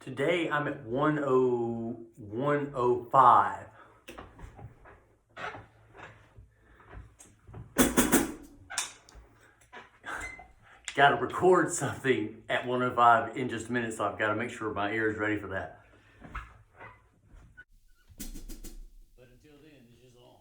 Today I'm at 10105. Got to record something at 105 in just a minute, so I've got to make sure my ear is ready for that. But until then, it's just on.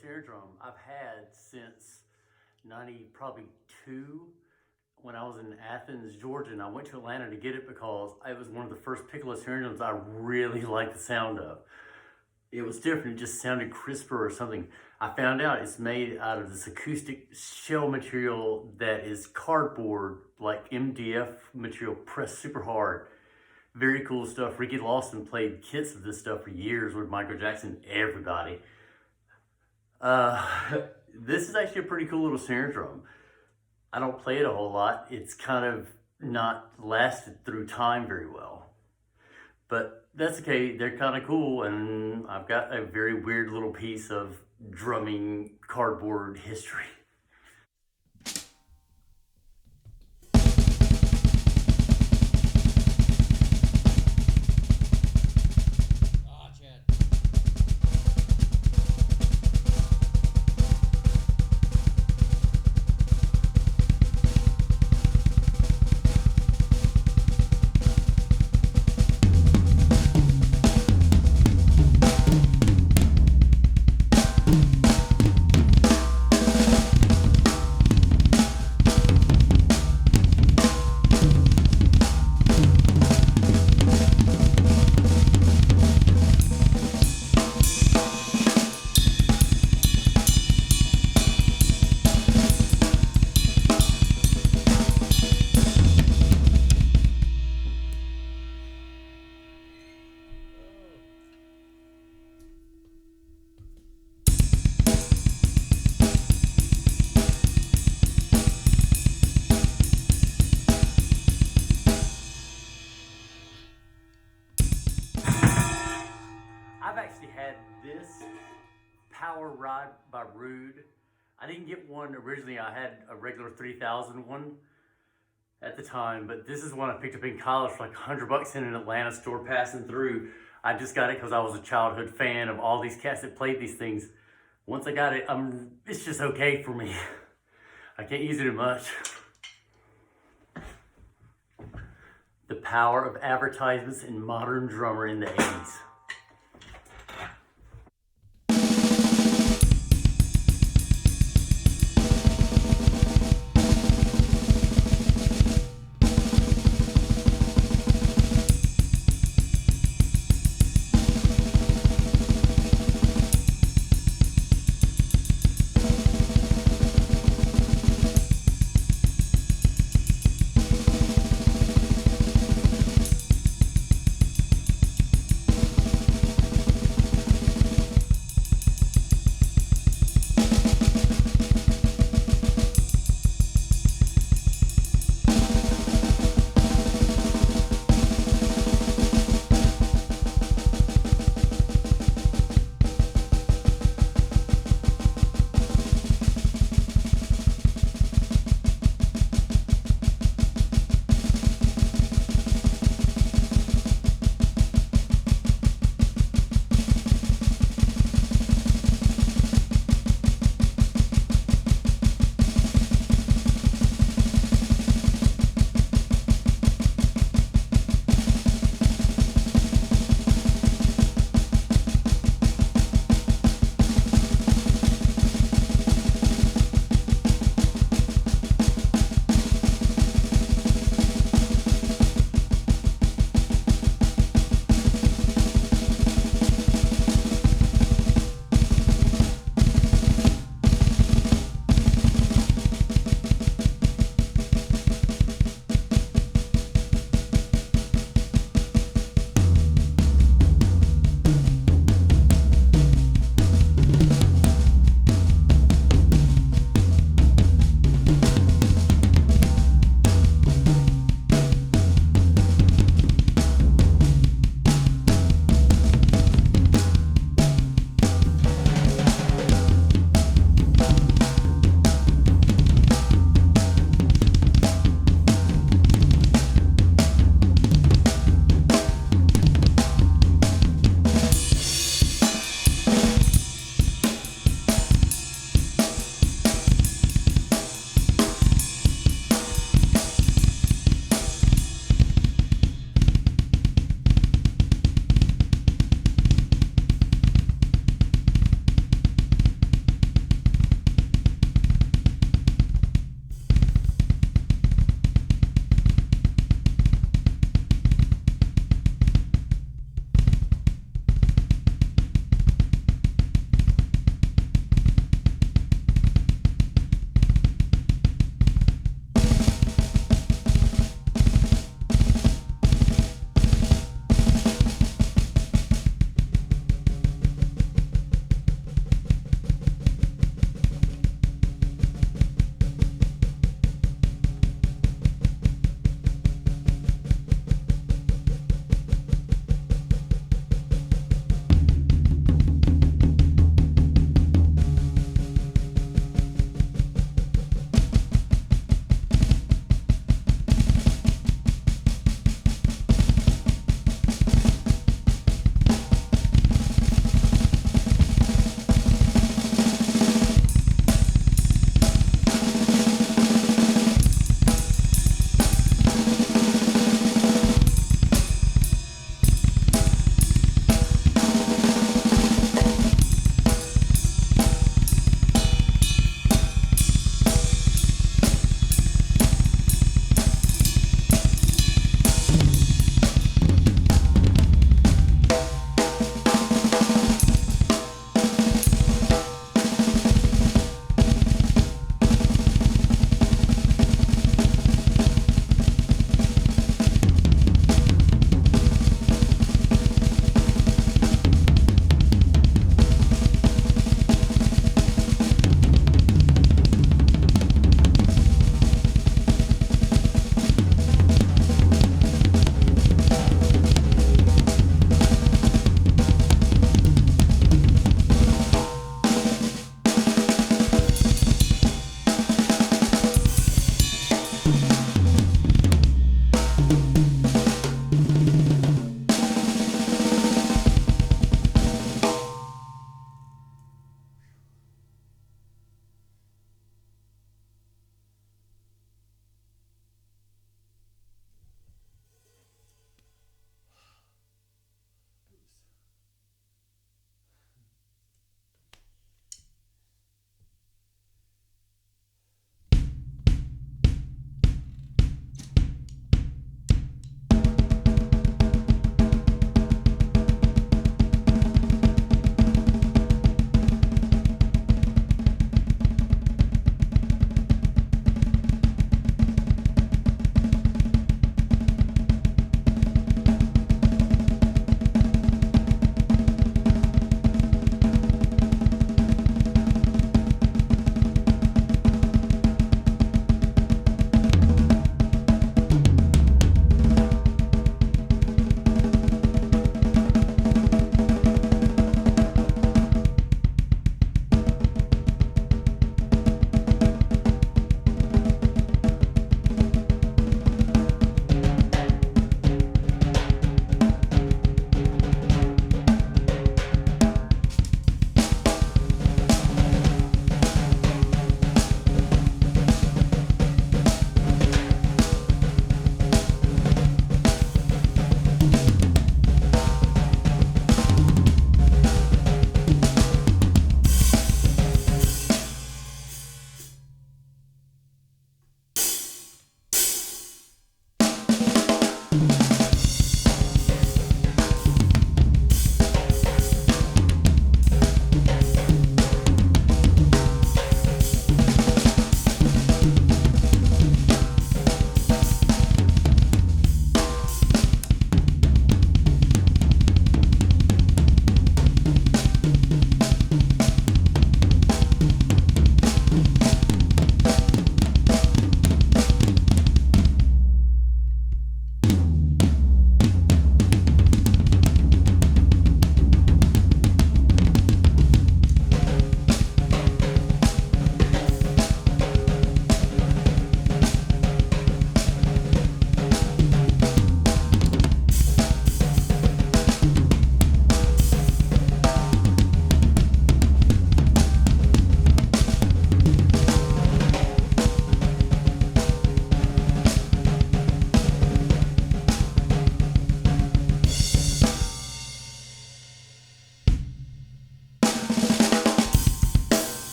Snare drum I've had since 90, probably 2, when I was in Athens, Georgia, and I went to Atlanta to get it because it was one of the first piccolo snare drums I really liked the sound of. It was different, it just sounded crisper or something. I found out it's made out of this acoustic shell material that is cardboard, like MDF material, pressed super hard. Very cool stuff. Ricky Lawson played kits of this stuff for years with Michael Jackson, everybody. This is actually a pretty cool little snare drum. I don't play it a whole lot. It's kind of not lasted through time very well. But that's okay, they're kind of cool, and I've got a very weird little piece of drumming cardboard history. Power Ride by Rude. I didn't get one originally. I had a regular 3000 one at the time, but this is one I picked up in college for like $100 in an Atlanta store passing through. I just got it because I was a childhood fan of all these cats that played these things. Once I got it, it's just okay for me. I can't use it much. The power of advertisements and modern drummer in the 80s.